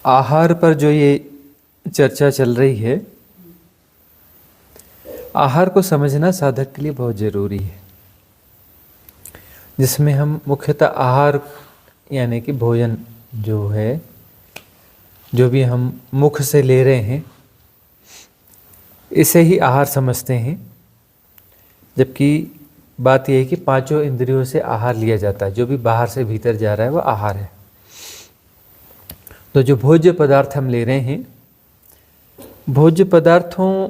आहार पर जो ये चर्चा चल रही है, आहार को समझना साधक के लिए बहुत ज़रूरी है, जिसमें हम मुख्यतः आहार यानी कि भोजन जो है, जो भी हम मुख से ले रहे हैं, इसे ही आहार समझते हैं। जबकि बात यह है कि पांचों इंद्रियों से आहार लिया जाता है, जो भी बाहर से भीतर जा रहा है वो आहार है। तो जो भोज्य पदार्थ हम ले रहे हैं, भोज्य पदार्थों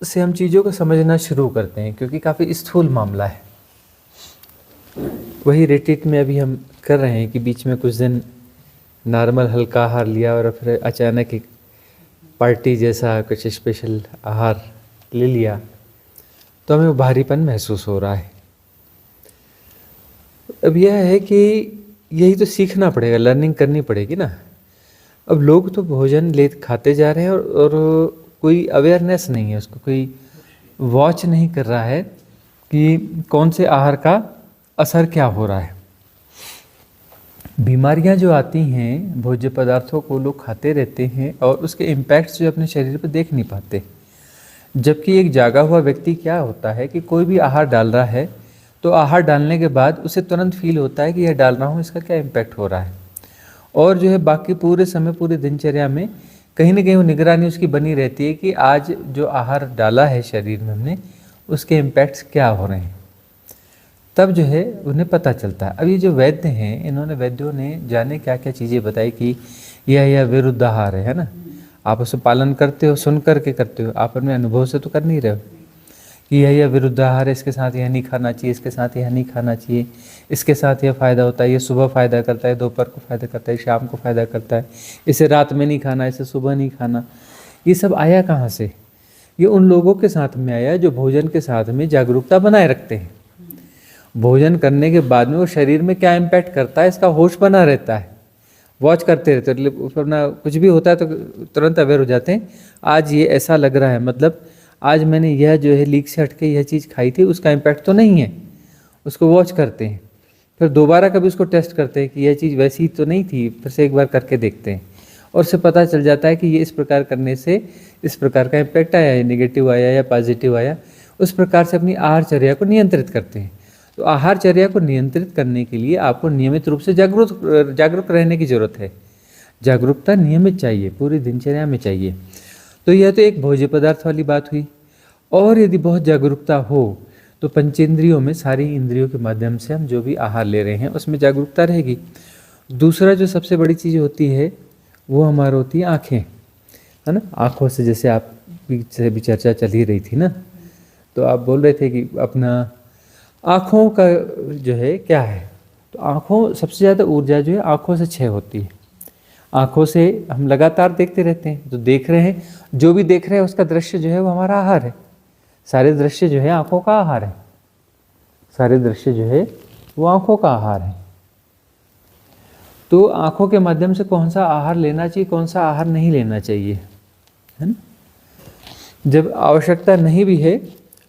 से हम चीज़ों को समझना शुरू करते हैं, क्योंकि काफ़ी स्थूल मामला है। वही रिट्रीट में अभी हम कर रहे हैं कि बीच में कुछ दिन नॉर्मल हल्का आहार लिया और फिर अचानक एक पार्टी जैसा कुछ स्पेशल आहार ले लिया, तो हमें वो भारीपन महसूस हो रहा है। अब यह है कि यही तो सीखना पड़ेगा, लर्निंग करनी पड़ेगी ना। अब लोग तो भोजन ले खाते जा रहे हैं और कोई अवेयरनेस नहीं है, उसको कोई वॉच नहीं कर रहा है कि कौन से आहार का असर क्या हो रहा है। बीमारियां जो आती हैं, भोज्य पदार्थों को लोग खाते रहते हैं और उसके इम्पैक्ट्स जो अपने शरीर पर देख नहीं पाते। जबकि एक जागा हुआ व्यक्ति क्या होता है कि कोई भी आहार डाल रहा है तो आहार डालने के बाद उसे तुरंत फील होता है कि यह डाल रहा हूँ, इसका क्या इम्पैक्ट हो रहा है। और जो है बाकी पूरे समय, पूरी दिनचर्या में कहीं ना कहीं वो निगरानी उसकी बनी रहती है कि आज जो आहार डाला है शरीर में हमने, उसके इम्पैक्ट्स क्या हो रहे हैं। तब जो है उन्हें पता चलता है। अब ये जो वैद्य हैं, वैद्यों ने जाने क्या क्या चीज़ें बताई कि यह विरुद्ध आहार है ना। आप उसे पालन करते हो, सुन करके करते हो, आप अपने अनुभव से तो कर नहीं रहे हो कि यह विरुद्ध आहार है, इसके साथ यह नहीं खाना चाहिए, इसके साथ यह नहीं खाना चाहिए, इसके साथ यह फ़ायदा होता है, ये सुबह फ़ायदा करता है, दोपहर को फ़ायदा करता है, शाम को फ़ायदा करता है, इसे रात में नहीं खाना, इसे सुबह नहीं खाना। ये सब आया कहाँ से? ये उन लोगों के साथ में आया जो भोजन के साथ में जागरूकता बनाए रखते हैं। भोजन करने के बाद में वो शरीर में क्या इम्पैक्ट करता है, इसका होश बना रहता है, वॉच करते रहते हैं। अपना कुछ भी होता है तो तुरंत अवेयर हो जाते हैं। आज ये ऐसा लग रहा है, मतलब आज मैंने यह जो है लीक से हटके यह चीज़ खाई थी, उसका इम्पैक्ट तो नहीं है, उसको वॉच करते हैं। फिर दोबारा कभी उसको टेस्ट करते हैं कि यह चीज़ वैसी तो नहीं थी, फिर से एक बार करके देखते हैं और उससे पता चल जाता है कि ये इस प्रकार करने से इस प्रकार का इम्पैक्ट आया, या नेगेटिव आया या पॉजिटिव आया। उस प्रकार से अपनी आहारचर्या को नियंत्रित करते हैं। तो आहारचर्या को नियंत्रित करने के लिए आपको नियमित रूप से जागरूक रहने की ज़रूरत है। जागरूकता नियमित चाहिए, पूरी दिनचर्या में चाहिए। तो यह तो एक भोज्य पदार्थ वाली बात हुई। और यदि बहुत जागरूकता हो तो पंचेंद्रियों में, सारी इंद्रियों के माध्यम से हम जो भी आहार ले रहे हैं उसमें जागरूकता रहेगी। दूसरा जो सबसे बड़ी चीज़ होती है वो हमारी होती है आँखें, है ना। आँखों से, जैसे आप से भी चर्चा चल ही रही थी ना, तो आप बोल रहे थे कि अपना आँखों का जो है क्या है, तो आँखों सबसे ज़्यादा ऊर्जा जो है आँखों से क्षय होती है। आँखों से हम लगातार देखते रहते हैं, तो देख रहे हैं, जो भी देख रहे हैं उसका दृश्य जो है वो हमारा आहार है। सारे दृश्य जो है आँखों का आहार है, सारे दृश्य जो है वो आँखों का आहार है। तो आँखों के माध्यम से कौन सा आहार लेना चाहिए, कौन सा आहार नहीं लेना चाहिए, है ना। जब आवश्यकता नहीं भी है,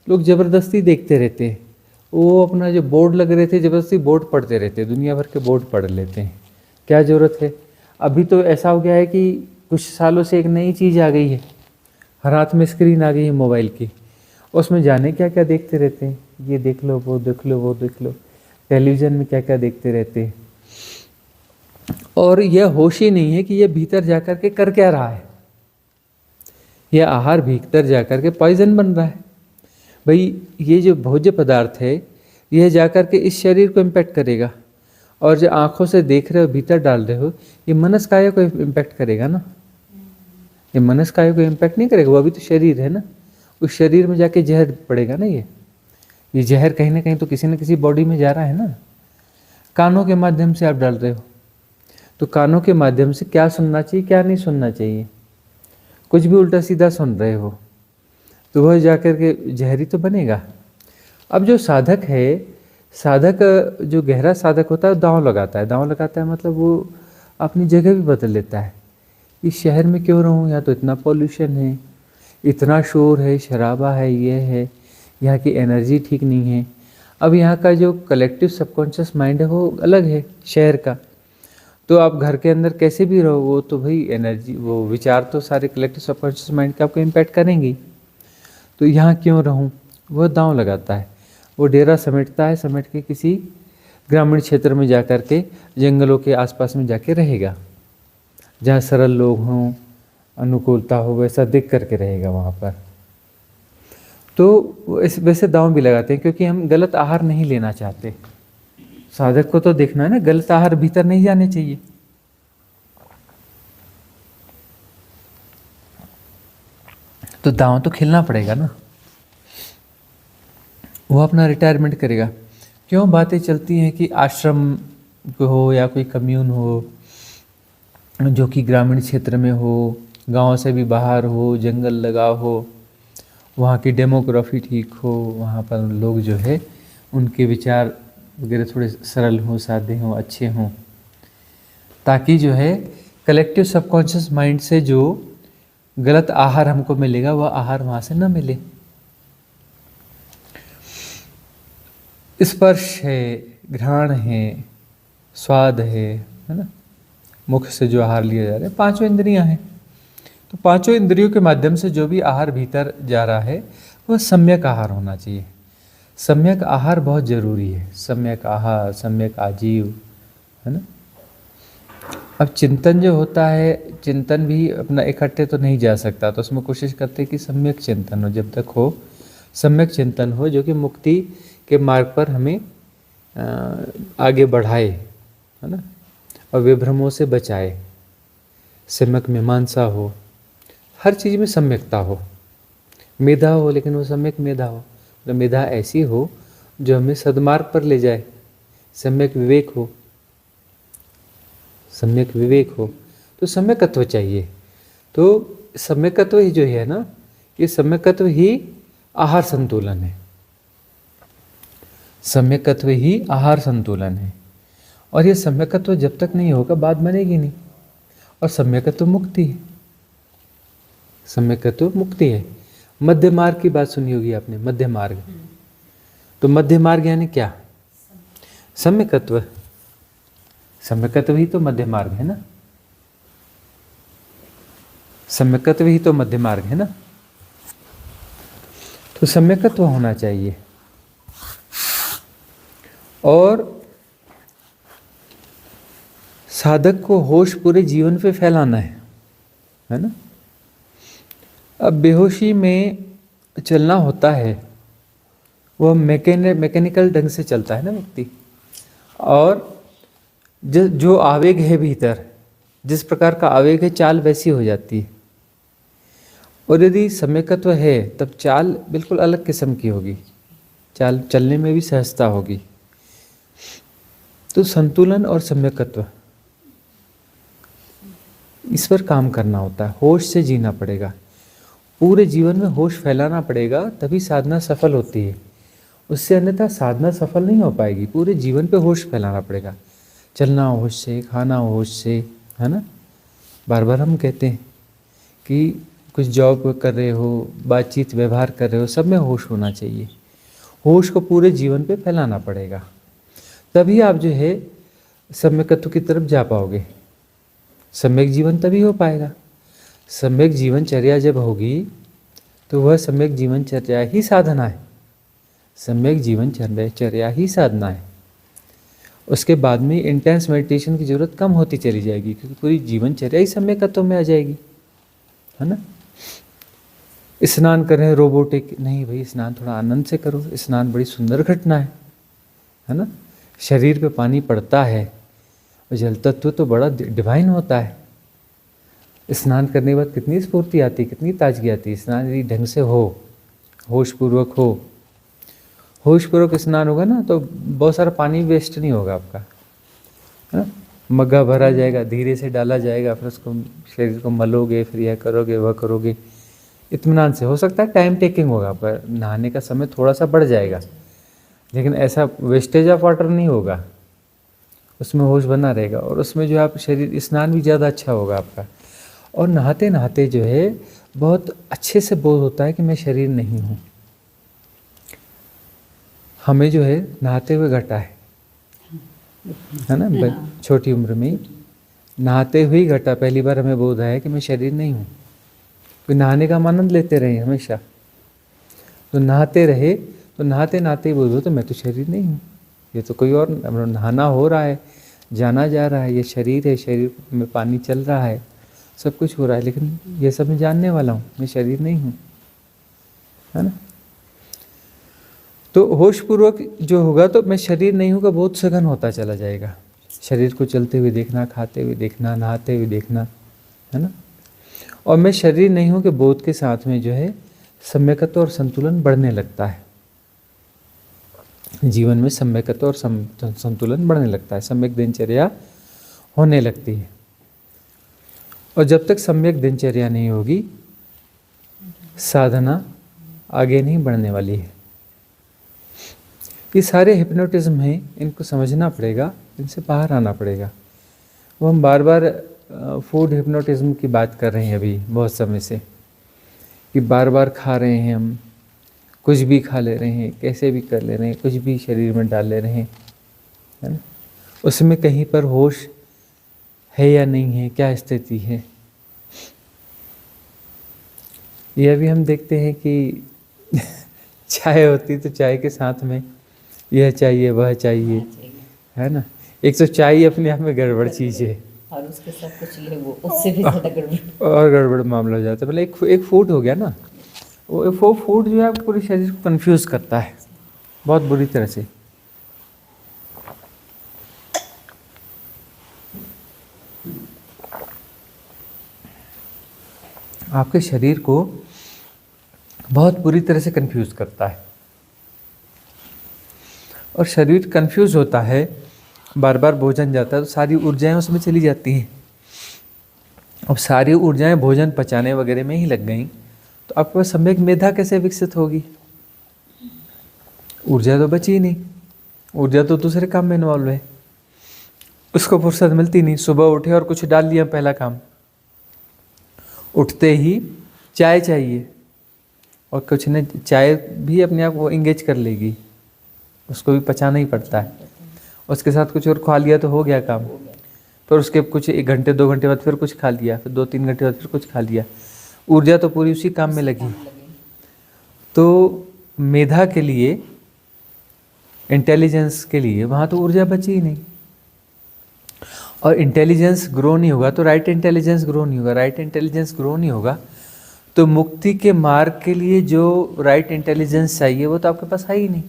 लोग ज़बरदस्ती देखते रहते हैं। वो अपना जो बोर्ड लग रहे थे, ज़बरदस्ती बोर्ड पढ़ते रहते हैं, दुनिया भर के बोर्ड पढ़ लेते हैं। क्या ज़रूरत है? अभी तो ऐसा हो गया है कि कुछ सालों से एक नई चीज़ आ गई है, हर हाथ में स्क्रीन आ गई है मोबाइल की, उसमें जाने क्या क्या देखते रहते हैं, ये देख लो, वो देख लो, वो देख लो, टेलीविज़न में क्या क्या देखते रहते हैं। और यह होश ही नहीं है कि यह भीतर जाकर के कर क्या रहा है। यह आहार भीतर जाकर के पॉइजन बन रहा है। भाई ये जो भोज्य पदार्थ है, यह जाकर के इस शरीर को इम्पैक्ट करेगा, और जो आँखों से देख रहे हो, भीतर डाल रहे हो, ये मनस्काय को इम्पैक्ट करेगा ना। ये मनस्काय को इम्पैक्ट नहीं करेगा, वो अभी तो शरीर है ना। उस शरीर में जाके जहर पड़ेगा ना। ये जहर कहीं ना कहीं तो किसी न किसी बॉडी में जा रहा है ना। कानों के माध्यम से आप डाल रहे हो, तो कानों के माध्यम से क्या सुनना चाहिए, क्या नहीं सुनना चाहिए। कुछ भी उल्टा सीधा सुन रहे हो तो वह जाकर के जहरी तो बनेगा। अब जो साधक है, साधक जो गहरा साधक होता है, दांव लगाता है। दांव लगाता है मतलब वो अपनी जगह भी बदल लेता है। इस शहर में क्यों रहूँ, यहाँ तो इतना पॉल्यूशन है, इतना शोर है, शराबा है, ये है, यहाँ की एनर्जी ठीक नहीं है। अब यहाँ का जो कलेक्टिव सबकॉन्शियस माइंड है वो अलग है शहर का। तो आप घर के अंदर कैसे भी रहो, वो तो भाई एनर्जी, वो विचार तो सारे कलेक्टिव सबकॉन्शियस माइंड के आपको इम्पैक्ट करेंगे। तो यहाँ क्यों रहूँ, वो दांव लगाता है, वो डेरा समेटता है, समेट के किसी ग्रामीण क्षेत्र में जा कर के जंगलों के आसपास में जाके रहेगा, जहाँ सरल लोग हों, अनुकूलता हो, वैसा देख करके रहेगा वहाँ पर। तो इस वैसे दांव भी लगाते हैं, क्योंकि हम गलत आहार नहीं लेना चाहते। साधक को तो देखना है ना, गलत आहार भीतर नहीं जाने चाहिए। तो दांव तो खेलना पड़ेगा ना। वो अपना रिटायरमेंट करेगा। क्यों बातें चलती हैं कि आश्रम हो या कोई कम्यून हो जो कि ग्रामीण क्षेत्र में हो, गांव से भी बाहर हो, जंगल लगा हो, वहाँ की डेमोग्राफी ठीक हो, वहाँ पर लोग जो है उनके विचार वगैरह थोड़े सरल हों, सादे हों, अच्छे हों, ताकि जो है कलेक्टिव सबकॉन्शियस माइंड से जो गलत आहार हमको मिलेगा वह आहार वहाँ से न मिले। स्पर्श है, घ्राण है, स्वाद है ना, मुख से जो आहार लिया जा रहा है, पांचों इंद्रियां हैं। तो पांचों इंद्रियों के माध्यम से जो भी आहार भीतर जा रहा है वह सम्यक आहार होना चाहिए। सम्यक आहार बहुत जरूरी है, सम्यक आहार, सम्यक आजीव, है ना। अब चिंतन जो होता है, चिंतन भी अपना इकट्ठे तो नहीं जा सकता, तो उसमें कोशिश करते हैं कि सम्यक चिंतन हो, जब तक हो सम्यक चिंतन हो, जो कि मुक्ति के मार्ग पर हमें आगे बढ़ाए, है ना, और विभ्रमों से बचाए। सम्यक मीमांसा हो, हर चीज़ में सम्यकता हो। मेधा हो, लेकिन वो सम्यक मेधा हो, तो मेधा ऐसी हो जो हमें सद्मार्ग पर ले जाए। सम्यक विवेक हो, सम्यक विवेक हो, तो सम्यकत्व चाहिए। तो सम्यकत्व ही जो है ना, ये सम्यकत्व ही आहार संतुलन है। सम्यकत्व ही आहार संतुलन है, और ये सम्यकत्व जब तक नहीं होगा बात बनेगी नहीं। और सम्यकत्व मुक्ति है, सम्यकत्व मुक्ति है। मध्य मार्ग की बात सुनी होगी आपने, मध्य मार्ग। तो मध्य मार्ग यानी क्या? सम्यकत्व। सम्यकत्व ही तो मध्य मार्ग है ना, सम्यकत्व ही तो मध्य मार्ग है ना। तो सम्यकत्व होना चाहिए। और साधक को होश पूरे जीवन पे फैलाना है ना। अब बेहोशी में चलना होता है, वह मैकेनिकल ढंग से चलता है ना व्यक्ति, और जो आवेग है भीतर, जिस प्रकार का आवेग है, चाल वैसी हो जाती है। और यदि सम्यकत्व है तब चाल बिल्कुल अलग किस्म की होगी, चाल चलने में भी सहजता होगी। तो संतुलन और सम्यकत्व, इस पर काम करना होता है। होश से जीना पड़ेगा, पूरे जीवन में होश फैलाना पड़ेगा, तभी साधना सफल होती है। उससे अन्यथा साधना सफल नहीं हो पाएगी। पूरे जीवन पे होश फैलाना पड़ेगा, चलना होश से, खाना होश से, है ना। बार बार हम कहते हैं कि कुछ जॉब कर रहे हो, बातचीत व्यवहार कर रहे हो, सब में होश होना चाहिए। होश को पूरे जीवन पे फैलाना पड़ेगा, तभी आप जो है सम्यकत्व की तरफ जा पाओगे। सम्यक जीवन तभी हो पाएगा। सम्यक जीवनचर्या जब होगी तो वह सम्यक जीवनचर्या ही साधना है, सम्यक जीवनचर्या ही साधना है। उसके बाद में इंटेंस मेडिटेशन की जरूरत कम होती चली जाएगी, क्योंकि पूरी जीवनचर्या ही सम्यकत्व में आ जाएगी, है ना। स्नान करें रोबोटिक नहीं भाई, स्नान थोड़ा आनंद से करो। स्नान बड़ी सुंदर घटना है ना। शरीर पे पानी पड़ता है, और जल तत्व तो बड़ा डिवाइन होता है। स्नान करने के बाद कितनी स्फूर्ति आती है, कितनी ताजगी आती है। स्नान यदि ढंग से हो, होशपूर्वक हो, होशपूर्वक स्नान होगा ना, तो बहुत सारा पानी वेस्ट नहीं होगा आपका, है ना। मग्गा भरा जाएगा, धीरे से डाला जाएगा, फिर उसको शरीर को मलोगे, फिर यह करोगे वह करोगे, इत्मीनान से। हो सकता है टाइम टेकिंग होगा आपका, नहाने का समय थोड़ा सा बढ़ जाएगा, लेकिन ऐसा वेस्टेज ऑफ वाटर नहीं होगा, उसमें होश बना रहेगा। और उसमें जो आप शरीर स्नान भी ज़्यादा अच्छा होगा आपका। और नहाते नहाते जो है बहुत अच्छे से बोध होता है कि मैं शरीर नहीं हूँ। हमें जो है नहाते हुए घटा है ना, छोटी उम्र में ही नहाते हुए ही घटा पहली बार हमें बोध आया कि मैं शरीर नहीं हूँ। कोई नहाने का आनंद लेते रहे हमेशा, तो नहाते रहे, तो नहाते नहाते ही बोध हो तो मैं तो शरीर नहीं हूँ, ये तो कोई और, नहाना हो रहा है, जाना जा रहा है, ये शरीर है, शरीर में पानी चल रहा है, सब कुछ हो रहा है, लेकिन ये सब मैं जानने वाला हूँ, मैं शरीर नहीं हूँ, है ना। तो होशपूर्वक जो होगा तो मैं शरीर नहीं हूँ का बोध सघन होता चला जाएगा। शरीर को चलते हुए देखना, खाते हुए देखना, नहाते हुए देखना, है ना। और मैं शरीर नहीं हूँ के बोध के साथ में जो है सम्यकत्व और संतुलन बढ़ने लगता है। जीवन में सम्यकत्व और संतुलन बढ़ने लगता है, सम्यक दिनचर्या होने लगती है। और जब तक सम्यक दिनचर्या नहीं होगी, साधना आगे नहीं बढ़ने वाली है। ये सारे हिप्नोटिज्म हैं, इनको समझना पड़ेगा, इनसे बाहर आना पड़ेगा। वो हम बार बार फूड हिप्नोटिज्म की बात कर रहे हैं अभी बहुत समय से, कि बार बार खा रहे हैं हम, कुछ भी खा ले रहे हैं, कैसे भी कर ले रहे हैं, कुछ भी शरीर में डाल ले रहे हैं, है ना। उसमें कहीं पर होश है या नहीं है, क्या स्थिति है, यह भी हम देखते हैं कि चाय होती तो चाय के साथ में यह चाहिए वह चाहिए, है ना। एक तो चाय अपने आप में गड़बड़ चीज़ है, और उसके साथ कुछ ये वो उससे भी ज़्यादा गड़बड़ और गड़बड़ मामला हो जाता है। मतलब एक फूड हो गया ना, वो फूड जो है पूरे शरीर को कंफ्यूज करता है बहुत बुरी तरह से। आपके शरीर को बहुत बुरी तरह से कंफ्यूज करता है, और शरीर कंफ्यूज होता है, बार बार भोजन जाता है तो सारी ऊर्जाएं उसमें चली जाती हैं। अब सारी ऊर्जाएं भोजन पचाने वगैरह में ही लग गई, तो आपके पास सम्यक मेधा कैसे विकसित होगी? ऊर्जा तो बची ही नहीं, ऊर्जा तो दूसरे काम में इन्वॉल्व है, उसको फुर्सत मिलती नहीं। सुबह उठे और कुछ डाल लिया, पहला काम, उठते ही चाय चाहिए, और कुछ ने चाय भी अपने आप को इंगेज कर लेगी, उसको भी पचाना ही पड़ता है। उसके साथ कुछ और खा लिया तो हो गया काम, फिर उसके कुछ 1 घंटे 2 घंटे बाद फिर कुछ खा लिया, फिर 2-3 घंटे बाद फिर कुछ खा लिया, ऊर्जा तो पूरी उसी काम में लगी। तो मेधा के लिए, इंटेलिजेंस के लिए वहाँ तो ऊर्जा बची ही नहीं, और इंटेलिजेंस ग्रो नहीं होगा तो राइट इंटेलिजेंस ग्रो नहीं होगा, राइट इंटेलिजेंस ग्रो नहीं होगा तो मुक्ति के मार्ग के लिए जो राइट इंटेलिजेंस चाहिए वो तो आपके पास है ही नहीं।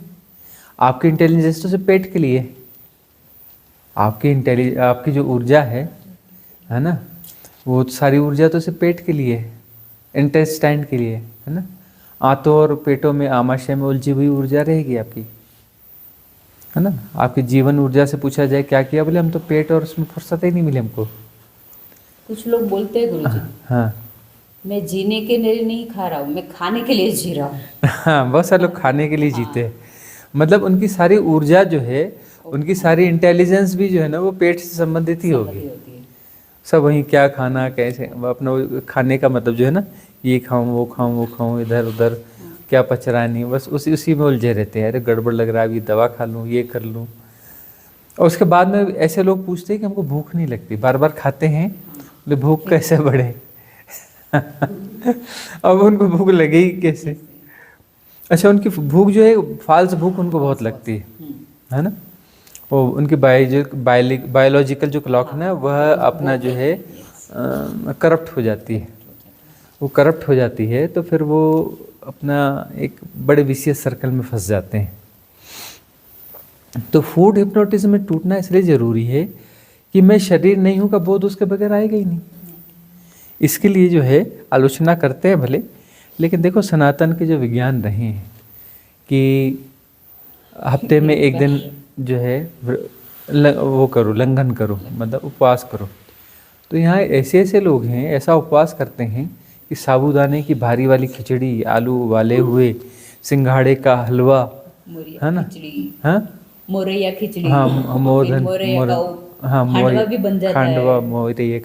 आपकी इंटेलिजेंस तो सिर्फ पेट के लिए, आपकी जो ऊर्जा है ना, वो सारी ऊर्जा तो सिर्फ पेट के लिए है, इंटेस्टाइन के लिए, है ना। आंतों और पेटों में, आमाशय में उलझी हुई ऊर्जा रहेगी आपकी, है ना। आपकी जीवन ऊर्जा से पूछा जाए क्या किया, बोले हम तो पेट और उसमें फुर्सत ही नहीं मिली हमको। कुछ लोग बोलते हैं गुरुजी, हाँ, मैं जीने के लिए नहीं खा रहा हूँ, मैं खाने के लिए जी रहा हूँ। हाँ, बहुत सारे लोग खाने के लिए जीते हैं। मतलब उनकी सारी ऊर्जा जो है, उनकी सारी इंटेलिजेंस भी जो है ना, वो पेट से संबंधित ही होगी। सब वहीं क्या खाना, कैसे, अपना खाने का मतलब जो है ना, ये खाऊं वो खाऊं वो खाऊं, इधर उधर क्या पच रहा है नहीं, बस उसी में उलझे रहते हैं। अरे गड़बड़ लग रहा है, अभी दवा खा लूँ, ये कर लूँ। और उसके बाद में ऐसे लोग पूछते हैं कि हमको भूख नहीं लगती, बार बार खाते हैं, बोले भूख कैसे बढ़े? अब उनको भूख लगेगी कैसे? अच्छा, उनकी भूख जो है, फाल्स भूख उनको बहुत लगती है ना। वो उनकी बायोलॉजिकल जो क्लॉक है ना, वह अपना जो है करप्ट हो जाती है। वो करप्ट हो जाती है तो फिर वो अपना एक बड़े विशियस सर्कल में फंस जाते हैं। तो फूड हिप्नोटिज्म में टूटना इसलिए ज़रूरी है कि मैं शरीर नहीं हूँ का बोध उसके बगैर आएगा ही नहीं। इसके लिए जो है आलोचना करते हैं भले, लेकिन देखो सनातन के जो विज्ञान रहे हैं कि हफ्ते में 1 दिन जो है वो करो, लंघन करो, मतलब उपवास करो। तो यहाँ ऐसे ऐसे लोग हैं, ऐसा उपवास करते हैं कि साबूदाने की भारी वाली खिचड़ी, आलू उबाले हुए, सिंघाड़े का हलवा, है ना, हाँ, मोरैया खिचड़ी, हाँ, मोरधन, हाँ, खांडवा भी बन जाता है, खांडवा,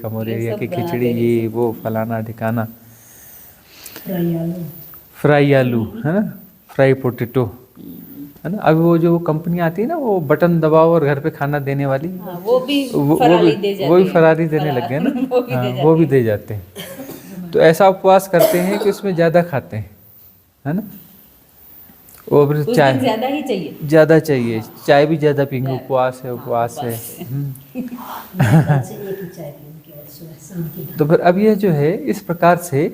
मोरैया की खिचड़ी, ये वो फलाना ठिकाना, फ्राई आलू, है ना, फ्राई पोटैटो, है ना। अभी वो जो कंपनी आती है ना, वो बटन दबाओ और घर पे खाना देने वाली, हाँ, वो भी वो फरारी दे जाते वो भी हैं। फरारी देने लग गए ना। वो भी हाँ, दे वो भी जाते दे जाते हैं। तो ऐसा उपवास करते हैं कि उसमें ज़्यादा खाते हैं, है ना। वो फिर उस दिन चाय ज्यादा ही चाहिए। ज़्यादा चाहिए, चाय भी ज़्यादा पियेंगे, ज़्यादा। उपवास है, हाँ, उपवास है। उपवास है। कल से एक ही चाय पीऊँ केवल सुबह शाम की। तो फिर अब ये जो है इस प्रकार से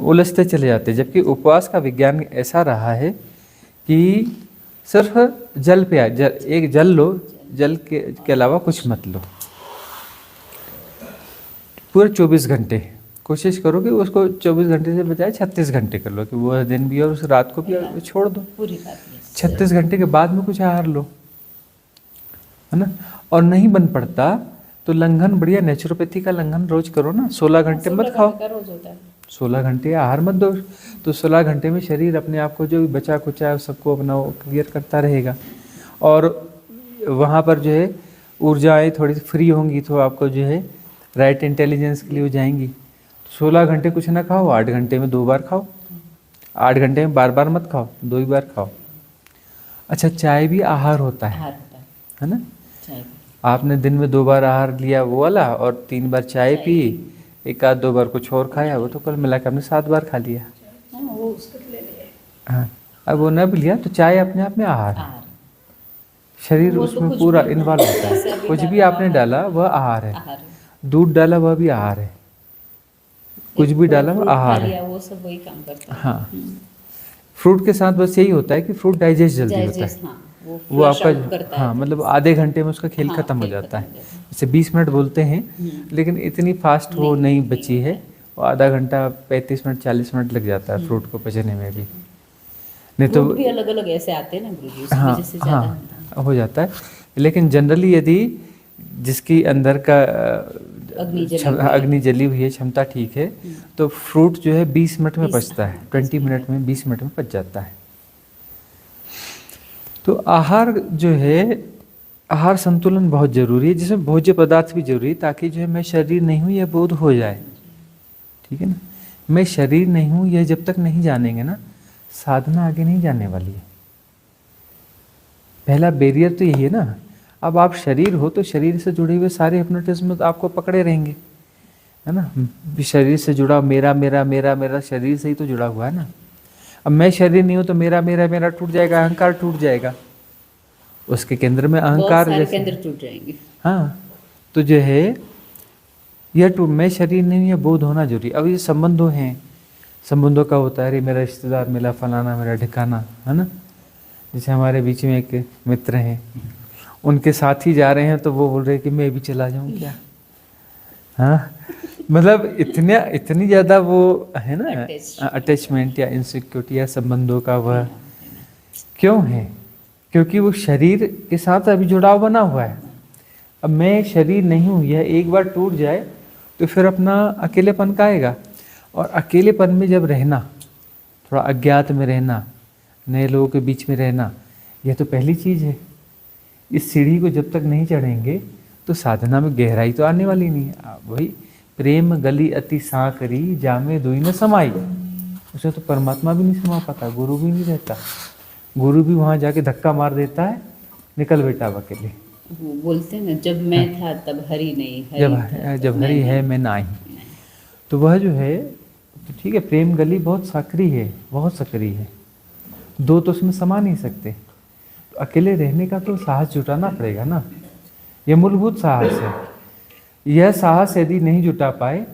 उलझते चले जाते हैं, जबकि उपवास का विज्ञान ऐसा रहा है कि सिर्फ जल पे एक जल लो, जल के अलावा कुछ मत लो पूरे 24 घंटे। कोशिश करो कि उसको 24 घंटे से बजाय 36 घंटे कर लो, कि वो दिन भी और उस रात को भी और छोड़ दो। पूरी बात है। 36 घंटे के बाद में कुछ आहार लो, है ना। और नहीं बन पड़ता तो लंघन, बढ़िया नेचुरोपैथी का लंघन रोज करो ना। 16 घंटे मत 16 खाओ, घंटे का रोज होता है। 16 घंटे आहार मत दो, तो 16 घंटे में शरीर अपने आप को जो भी बचा कुचा है सबको अपना क्लियर करता रहेगा। और वहाँ पर जो है ऊर्जाएँ थोड़ी फ्री होंगी, तो आपको जो है राइट इंटेलिजेंस के लिए हो जाएंगी। 16 घंटे कुछ ना खाओ, 8 घंटे में 2 बार खाओ, 8 घंटे में बार बार मत खाओ, 2 ही बार खाओ। अच्छा, चाय भी आहार होता आहार होता है ना। चाय भी। आपने दिन में 2 बार आहार लिया वो वाला, और 3 बार चाय पी, एक आध 2 बार कुछ और खाया, वो तो कुल मिला के आपने 7 बार खा लिया। हाँ, वो उसको ले ले। हाँ, अब वो न भी लिया तो चाय अपने आप में आहार है, आहार। शरीर वो तो उसमें कुछ पूरा भी इन्वॉल्व होता जैसे है। अभी कुछ भी डाला आपने आहार। डाला वह आहार है, आहार है। दूध डाला वह भी आहार है, कुछ भी डाला वह फ्रूट खा आहार है। लिया, वो सब वही काम करता है। हाँ, फ्रूट के साथ बस यही होता है कि फ्रूट डाइजेस्ट जल्दी होता है। डाइजेस्ट, हाँ, वो flush out आपका, करता हाँ, है। मतलब आधे घंटे में उसका खेल हाँ, खत्म हो खेल जाता है। खत्म हो जाता है। जैसे 20 मिनट बोलते हैं, लेकिन इतनी फास्ट वो नहीं बची है, वो आधा घंटा 35 मिनट 40 मिनट लग जाता है फ्रूट को पचने में भी। नहीं तो फ्रूट भी अलग अलग ऐसे आते हैं ना गुरुजी, उसकी हाँ वजह से ज्यादा हाँ होता है। हो जाता है। लेकिन जनरली यदि जिसकी अंदर का अग्नि जली हुई है। अग्नि जली हुई है, क्षमता ठीक है, तो फ्रूट जो है 20 मिनट में 20 पचता है, हाँ, 20 मिनट में 20 मिनट में पच जाता है। तो आहार जो है, आहार संतुलन बहुत जरूरी है, जिसमें भोज्य पदार्थ भी जरूरी है, ताकि जो है मैं शरीर नहीं हूँ यह बोध हो जाए। ठीक है ना, मैं शरीर नहीं हूँ यह जब तक नहीं जानेंगे ना, साधना आगे नहीं जाने वाली है। पहला बैरियर तो यही है ना। अब आप शरीर हो तो शरीर से जुड़े हुए सारे हिप्नोटिज्म तो आपको पकड़े रहेंगे, है ना। शरीर से जुड़ा मेरा मेरा मेरा मेरा, शरीर से ही तो जुड़ा हुआ है ना। अब मैं शरीर नहीं हूँ तो मेरा मेरा मेरा टूट जाएगा, अहंकार टूट जाएगा, उसके केंद्र में बहुत अहंकार सारे जैसे, केंद्र टूट जाएंगे। हाँ, तो जो है यह टूट, मैं शरीर नहीं हूँ यह बोध होना जरूरी। अब ये संबंधों हैं, संबंधों का होता है, अरे मेरा रिश्तेदार, मेरा फलाना, मेरा ठिकाना, है ना। जैसे हमारे बीच में एक मित्र हैं, उनके साथ ही जा रहे हैं तो वो बोल रहे हैं कि मैं भी चला जाऊं क्या। हाँ, मतलब इतनी ज़्यादा वो है ना अटैचमेंट या इनसिक्योरिटी या संबंधों का वह क्यों है, क्योंकि वो शरीर के साथ अभी जुड़ाव बना हुआ है। अब मैं शरीर नहीं हूँ, यह एक बार टूट जाए तो फिर अपना अकेलेपन का आएगा। और अकेलेपन में जब रहना, थोड़ा अज्ञात में रहना, नए लोगों के बीच में रहना, यह तो पहली चीज़ है। इस सीढ़ी को जब तक नहीं चढ़ेंगे तो साधना में गहराई तो आने वाली नहीं है। वही प्रेम गली अति सांकरी, जामे दुई न समाई, उसे तो परमात्मा भी नहीं समा पाता, गुरु भी नहीं रहता। गुरु भी वहाँ जाके धक्का मार देता है, निकल बेटा अब अकेले। वो बोलते हैं ना, जब मैं था तब हरि नहीं, हरि था जब हरि है मैं ना ही। तो वह जो है, तो ठीक है, प्रेम गली बहुत सक्रिय है, बहुत सक्रिय है, दो तो उसमें समा नहीं सकते। तो अकेले रहने का तो साहस जुटाना पड़ेगा ना, यह मूलभूत साहस है। यह साहस यदि नहीं जुटा पाए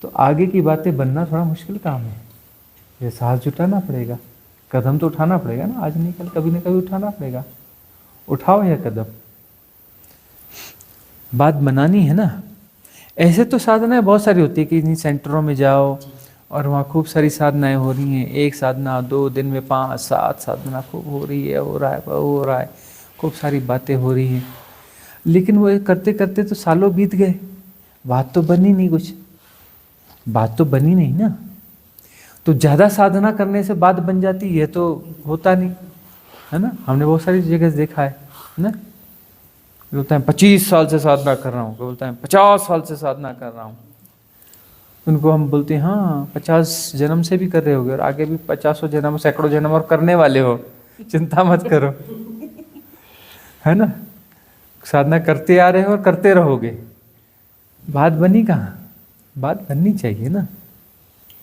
तो आगे की बातें बनना थोड़ा मुश्किल काम है। यह साहस जुटाना पड़ेगा, कदम तो उठाना पड़ेगा ना, आज नहीं कल कभी ना कभी उठाना पड़ेगा। उठाओ यह कदम, बात बनानी है ना। ऐसे तो साधनाएं बहुत सारी होती है कि इन सेंटरों में जाओ और वहाँ खूब सारी साधनाएं हो रही हैं, एक साधना 2 दिन में 5-7 साधना खूब हो रही है, हो रहा है, खूब सारी बातें हो रही हैं। लेकिन वो करते करते तो सालों बीत गए, बात तो बनी नहीं, कुछ बात तो बनी नहीं ना। तो ज़्यादा साधना करने से बात बन जाती, यह तो होता नहीं, है ना। हमने बहुत सारी जगह देखा है ना। बोलता है 25 साल से साधना कर रहा हूँ, बोलता है 50 साल से साधना कर रहा हूँ। उनको हम बोलते हैं हाँ 50 जन्म से भी कर रहे होगे और आगे भी 50 जन्म, सैकड़ों जन्म और करने वाले हो, चिंता मत करो, है ना। साधना करते आ रहे हो और करते रहोगे। बात बनी कहाँ? बात बननी चाहिए ना।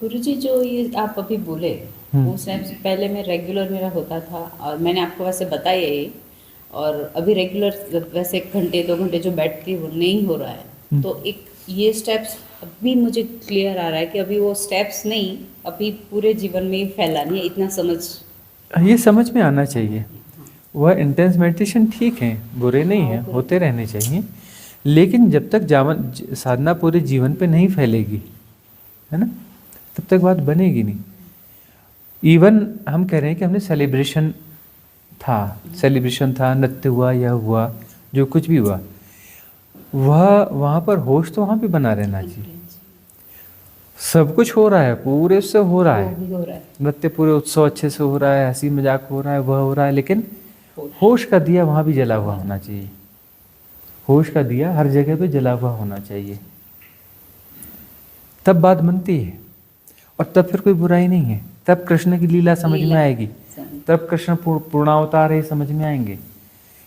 गुरुजी जो ये आप अभी बोले, उस टाइम से पहले मैं रेगुलर मेरा होता था और मैंने आपको वैसे बताया ये, और अभी रेगुलर वैसे घंटे 2 घंटे जो बैठती वो नहीं हो रहा है। तो एक ये स्टेप्स अभी मुझे क्लियर आ रहा है कि अभी वो स्टेप्स नहीं, अभी पूरे जीवन में ही फैलानी है, इतना समझ। ये समझ में आना चाहिए। वह इंटेंस मेडिटेशन ठीक है, बुरे नहीं है, होते रहने चाहिए, लेकिन जब तक साधना पूरे जीवन पे नहीं फैलेगी, है ना, तब तक बात बनेगी नहीं। इवन हम कह रहे हैं कि हमने सेलिब्रेशन था, नृत्य हुआ या हुआ, जो कुछ भी हुआ, वह वहाँ पर होश तो वहाँ पे बना रहना चाहिए। सब कुछ हो रहा है, पूरे से हो रहा है, भी हो रहा है। नृत्य पूरे उत्सव अच्छे से हो रहा है, हंसी मजाक हो रहा है, वह हो रहा है, लेकिन होश का दिया वहाँ भी जला हुआ होना चाहिए। होश का दिया हर जगह पे जला हुआ होना चाहिए, तब बात बनती है। और तब फिर कोई बुराई नहीं है, तब कृष्ण की लीला समझ में आएगी, तब कृष्ण पूर्णावतार है समझ में आएंगे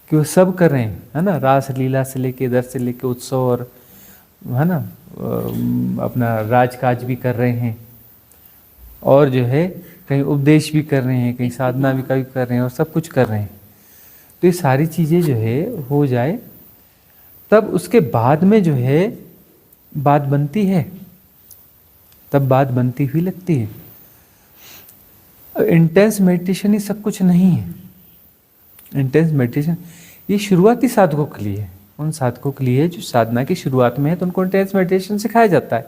कि वो सब कर रहे हैं, है ना, रास लीला से लेके इधर से लेके उत्सव, और है ना अपना राजकाज भी कर रहे हैं, और जो है कहीं उपदेश भी कर रहे हैं, कहीं साधना भी कभी कर रहे हैं, और सब कुछ कर रहे हैं। तो ये सारी चीज़ें जो है हो जाए, तब उसके बाद में जो है बात बनती है, तब बात बनती हुई लगती है। इंटेंस मेडिटेशन ही सब कुछ नहीं है। इंटेंस मेडिटेशन ये शुरुआती साधकों के लिए है, उन साधकों के लिए जो साधना की शुरुआत में है, तो उनको इंटेंस मेडिटेशन सिखाया जाता है,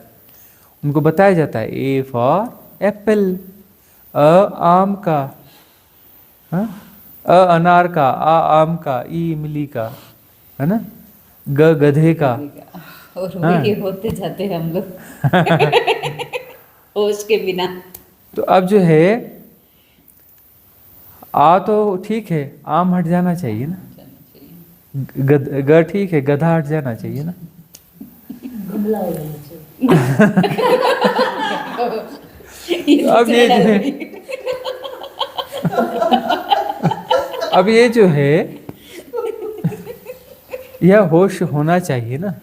उनको बताया जाता है ए फॉर एप्पल, आम का, अनार का, आम का, ई इमली का, है ना, गधे का, और वही होते जाते हैं हम लोग होश के बिना। तो अब जो है तो ठीक है, आम हट जाना चाहिए ना, ठीक है, गधा हट जाना चाहिए ना। गमला हो जाना चाहिए। अब ये जो है अब ये जो है यह होश होना चाहिए ना,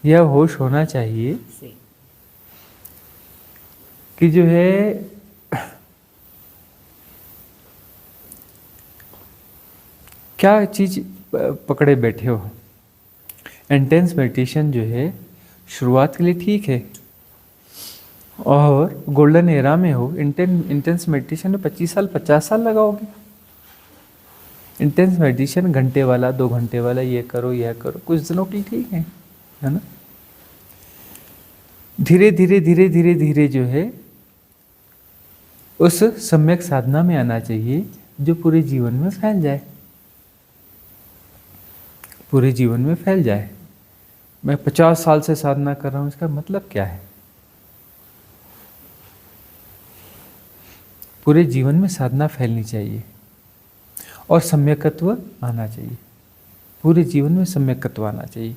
यह होश होना चाहिए कि जो है क्या चीज पकड़े बैठे हो। इंटेंस मेडिटेशन जो है शुरुआत के लिए ठीक है, और गोल्डन एरा में हो, इंटेंस मेडिटेशन में 25 साल 50 साल लगाओगे। इंटेंस मेडिटेशन घंटे वाला 2 घंटे वाला, ये करो यह करो, कुछ दिनों के लिए ठीक है ना। धीरे धीरे धीरे धीरे धीरे जो है उस सम्यक साधना में आना चाहिए जो पूरे जीवन में फैल जाए, पूरे जीवन में फैल जाए। मैं 50 साल से साधना कर रहा हूँ, इसका मतलब क्या है? पूरे जीवन में साधना फैलनी चाहिए और सम्यकत्व आना चाहिए, पूरे जीवन में सम्यकत्व आना चाहिए,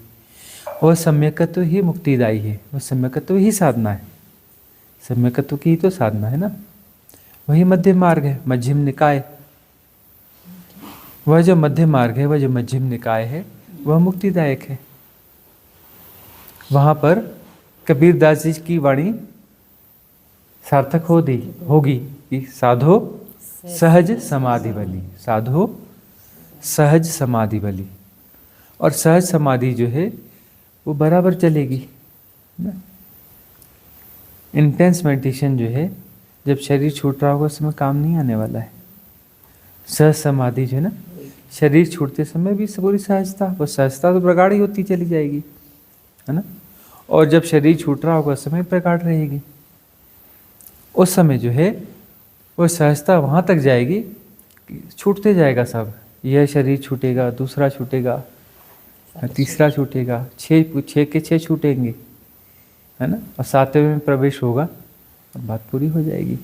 और सम्यकत्व ही मुक्तिदायी है, और सम्यकत्व ही साधना है, सम्यकत्व की ही तो साधना है ना। वही मध्य मार्ग है, मध्यम निकाय। वह जो मध्य मार्ग है, वह जो मध्यम निकाय है, वह मुक्तिदायक है। वहाँ पर कबीरदास जी की वाणी सार्थक होगी कि साधो सहज समाधि बली, साधो सहज समाधि बली। और सहज समाधि जो है वो बराबर चलेगी ना। इंटेंस मेडिटेशन जो है जब शरीर छूट रहा होगा उस समय काम नहीं आने वाला है। सहज समाधि जो है ना, शरीर छूटते समय भी पूरी सहजता, वो सहजता तो प्रगाढ़ ही होती चली जाएगी, है ना। और जब शरीर छूट रहा होगा उस समय प्रगाढ़ रहेगी। उस समय जो है वो सहजता वहाँ तक जाएगी कि छूटते जाएगा सब। यह शरीर छूटेगा, दूसरा छूटेगा, तीसरा छूटेगा, 6 के 6 छूटेंगे, है ना, और 7वें में प्रवेश होगा और बात पूरी हो जाएगी।